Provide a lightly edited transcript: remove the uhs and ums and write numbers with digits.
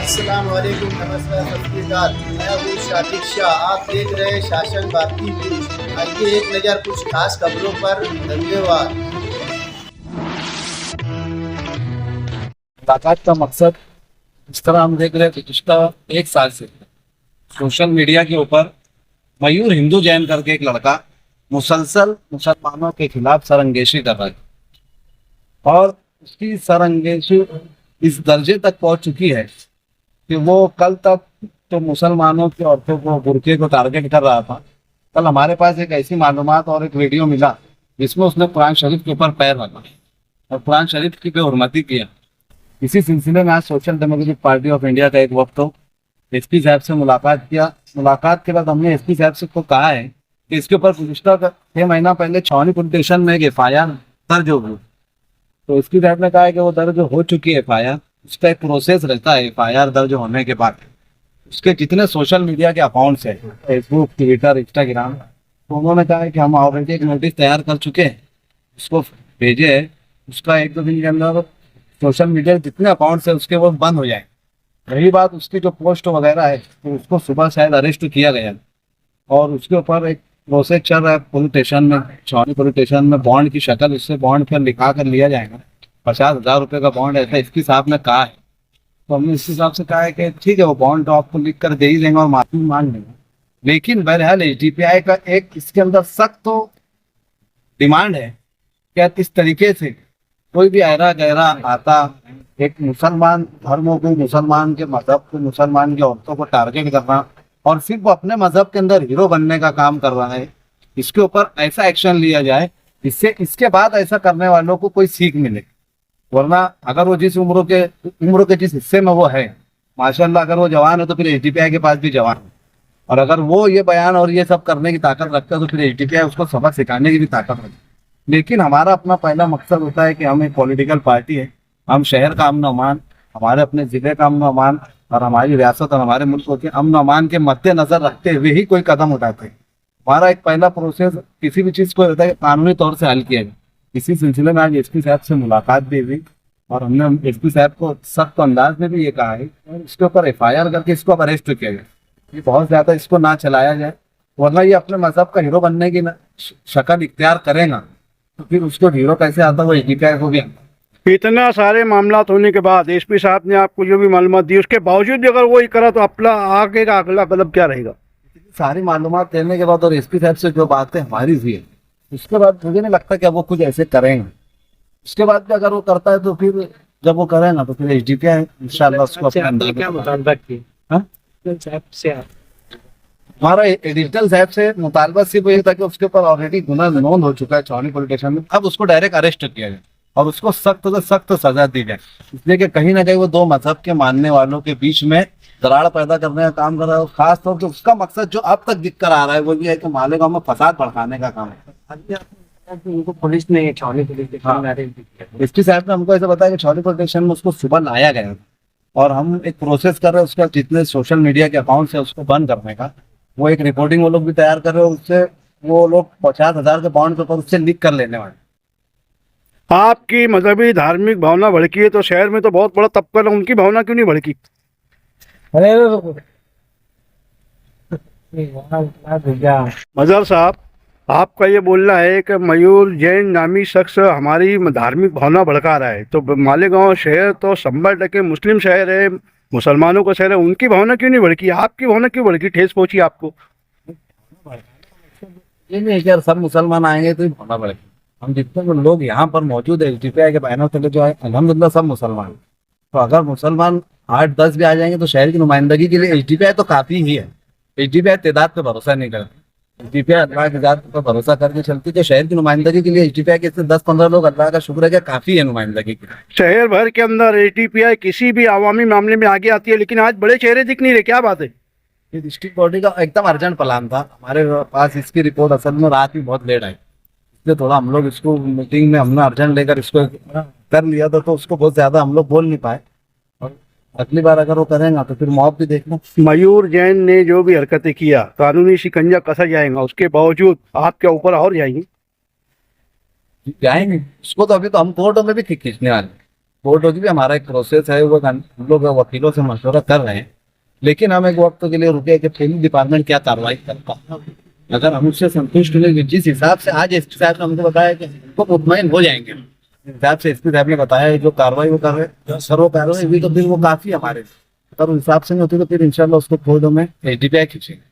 अस्सलाम वालेकुम, नमस्कार, सत श्री अकाल। मैं हूँ शातिक शाह। आप देख रहे हैं शासन भारती न्यूज। आइए एक नज़र कुछ खास खबरों पर। धन्यवाद। मुलाकात का मकसद इस तरह हम देख रहे हैं कि पिछला एक साल से सोशल मीडिया के ऊपर मयूर हिंदू जैन करके एक लड़का मुसलसल मुसलमानों के खिलाफ सरंगेशी कर रहा है और उसकी सरंगेशी इस दर्जे तक पहुंच चुकी है कि वो कल तक तो मुसलमानों की औरतों को बुर्के को टारगेट कर रहा था। कल हमारे पास एक ऐसी मालूमात और एक वीडियो मिला जिसमें उसने कुरान शरीफ के ऊपर पैर रखा और कुरान शरीफ की बेहुरमती किया। इसी सिलसिले में आज social democratic party of India का एक वक्त हो एसपी साहब से मुलाकात किया। मुलाकात के बाद हमने एसपी साहब से को कहा है कि इसके ऊपर पिछला 6 महीना पहले छावनी पुलिस स्टेशन में एक FIR दर्ज हो गई। तो एसपी साहब ने कहा है कि वो दर्ज हो चुकी है FIR। उसका एक प्रोसेस रहता है FIR दर्ज होने के बाद उसके जितने सोशल मीडिया के अकाउंट्स है फेसबुक, ट्विटर, इंस्टाग्राम, तो उन्होंने कहा है कि हम ऑलरेडी एक नोटिस तैयार कर चुके हैं, उसको भेजे है। उसका 1-2 दिन के अंदर सोशल मीडिया के जितने अकाउंट्स है उसके वो बंद हो जाए। रही बात उसकी जो पोस्ट वगैरह है तो उसको सुबह शायद अरेस्ट किया गया और उसके ऊपर एक प्रोसेस चल रहा है पुलिस स्टेशन में, छावनी पुलिस स्टेशन में। बॉन्ड की शक्ल उससे बॉन्ड पर लिखा कर लिया जाएगा। 50,000 रुपये का बॉन्ड ऐसा इसकी साहब ने कहा है। तो हमने इस हिसाब से कहा है कि ठीक है वो बॉन्ड तो आपको लिख कर दे ही देंगे और माफी मांग लेंगे। लेकिन बहरहाल HDPI का एक इसके अंदर सख्त तो डिमांड है क्या इस तरीके से कोई भी ऐरा गहरा आता एक मुसलमान धर्मों को, मुसलमान के मजहब को, मुसलमान की औरतों को टारगेट करना और सिर्फ वो अपने मजहब के अंदर हीरो बनने का काम कर रहा है, इसके ऊपर ऐसा एक्शन लिया जाए इससे इसके बाद ऐसा करने वालों को कोई सीख मिले। वरना अगर वो जिस उम्र के जिस हिस्से में वो है, माशाल्लाह अगर वो जवान है तो फिर HDPI के पास भी जवान है। और अगर वो ये बयान और ये सब करने की ताकत रखता है तो फिर HDPI उसको सबक सिखाने की भी ताकत रखती है। लेकिन हमारा अपना पहला मकसद होता है कि हम एक पॉलिटिकल पार्टी है, हम शहर का अमन अमान, हमारे अपने जिले का अमन अमान और हमारी रियासत और हमारे मुल्क के अमन अमान के मद्देनजर रखते हुए ही कोई कदम उठाते हैं। हमारा एक पहला प्रोसेस किसी भी चीज़ को रहता है कानूनी तौर से हल किया जाए। इसी सिलसिले में आज एसपी साहब से मुलाकात भी हुई और हमने एसपी साहब को सख्त अंदाज में भी ये कहा है इसके ऊपर FIR करके इसको अब अरेस्ट किया जाए। ये बहुत ज्यादा इसको ना चलाया जाए, वरना ये अपने मजहब का हीरो बनने की शक्ल इख्तियार करेगा तो फिर उसको हीरो कैसे आता वो HDPI को भी आता। इतना सारे मामलात होने के बाद एसपी साहब ने आपको जो भी मालूमात दी उसके बावजूद भी अगर वो ही करा तो अपना आगे का अगला कदम क्या रहेगा? सारी मालूमात देने के बाद और एसपी साहब से जो बातें हमारी हुई है उसके बाद मुझे नहीं लगता कि वो कुछ ऐसे करेंगे। उसके बाद भी अगर वो करता है तो फिर जब वो करेगा तो फिर HDPI इंशाल्लाह उसको अपने अंदर क्या मुतालबा की साहब से हमारा एडिशनल साहब से मुतालबा सिर्फ ये था कि उसके ऊपर ऑलरेडी गुना नोंद हो चुका है छावनी पुलिस स्टेशन में। अब उसको डायरेक्ट अरेस्ट किया जाए और उसको सख्त से सख्त सजा दी जाए, इसलिए कि कहीं ना कहीं वो दो मजहब के मानने वालों के बीच में दरार पैदा करने का काम कर रहा है। खास तौर से उसका मकसद जो अब तक दिख कर आ रहा है वो ये है कि मालेगांव में फसाद भड़काने का काम है। उनको पुलिस ने छावनी पुलिस स्टेशन में अरेस्ट किया। एसपी साहब ने हमको ऐसा बताया कि छावनी पुलिस स्टेशन में उसको सुबह लाया गया और हम एक प्रोसेस कर रहे हैं उसका जितने सोशल मीडिया के अकाउंट्स है उसको बंद करने का। वो एक रिपोर्टिंग वो लोग भी तैयार कर रहे हो, उससे वो लोग 50,000 के बॉन्ड के ऊपर उससे लिख कर लेने वाले। आपकी मजहबी धार्मिक भावना भड़की है तो शहर में तो बहुत बड़ा तबका है, उनकी भावना क्यों नहीं भड़की? मजहर साहब, आपका ये बोलना है कि मयूर जैन नामी शख्स हमारी धार्मिक भावना भड़का रहा है, तो मालेगांव शहर तो 100% मुस्लिम शहर है, मुसलमानों का शहर है, उनकी भावना क्यों नहीं भड़की? आपकी भावना क्यों भड़की? ठेस पहुंची आपको? ये नहीं कि यार सब मुसलमान आएंगे तो ही भावना बढ़ेगी। हम जितने भी लोग यहाँ पर मौजूद है HDPI के बैनर तले जो है अल्हम्दुलिल्लाह सब मुसलमान। तो अगर मुसलमान 8-10 भी आ जाएंगे तो शहर की नुमाइंदगी के लिए HDPI तो काफी ही है। HDPI तादाद पे भरोसा नहीं करती, HDPI अल्लाह की जात पर भरोसा करके चलती है। शहर की नुमाइंदगी के लिए HDPI के 10-15 लोग अल्लाह का शुक्र है कि काफी है नुमाइंदगी के। शहर भर के अंदर HDPI किसी भी अवामी मामले में आगे आती है, लेकिन आज बड़े चेहरे दिख नहीं रहे, क्या बात है? ये डिस्ट्रिक्ट बॉडी का एकदम अर्जेंट प्लान था हमारे पास। इसकी रिपोर्ट असल में रात में बहुत लेट आई, इसलिए थोड़ा हम लोग इसको मीटिंग में हमने अर्जेंट लेकर इसको कर लिया था, तो उसको बहुत ज्यादा हम लोग बोल नहीं पाए। और अगली बार अगर वो करेंगे तो फिर मौत भी देखना। मयूर जैन ने जो भी हरकतें किया कानूनी शिकंजा कसा जाएगा, उसके बावजूद आपके ऊपर और जाएंगे? जाएंगे उसको तो अभी तो हम कोर्टों में भी खींचने वाले। कोर्ट होगी भी हमारा एक प्रोसेस है, वो हम लोग वकीलों से मशवरा कर रहे हैं, लेकिन हम एक वक्त के लिए रुके कि पुलिस डिपार्टमेंट क्या कार्रवाई करता है। अगर हम उससे संतुष्ट हुए कि जिस हिसाब से आज एसपी साहब ने हमको बताया कि वो मुतमईन हो जाएंगे, जिस हिसाब से एसपी साहब ने बताया जो कार्रवाई वो कर रहे हैं, सर वो कार्रवाई हुई तो फिर वो काफी हमारे, अगर उस हिसाब से नहीं होती तो फिर इंशाल्लाह उसको कोर्ट में एसडीपीआई खींचेंगे।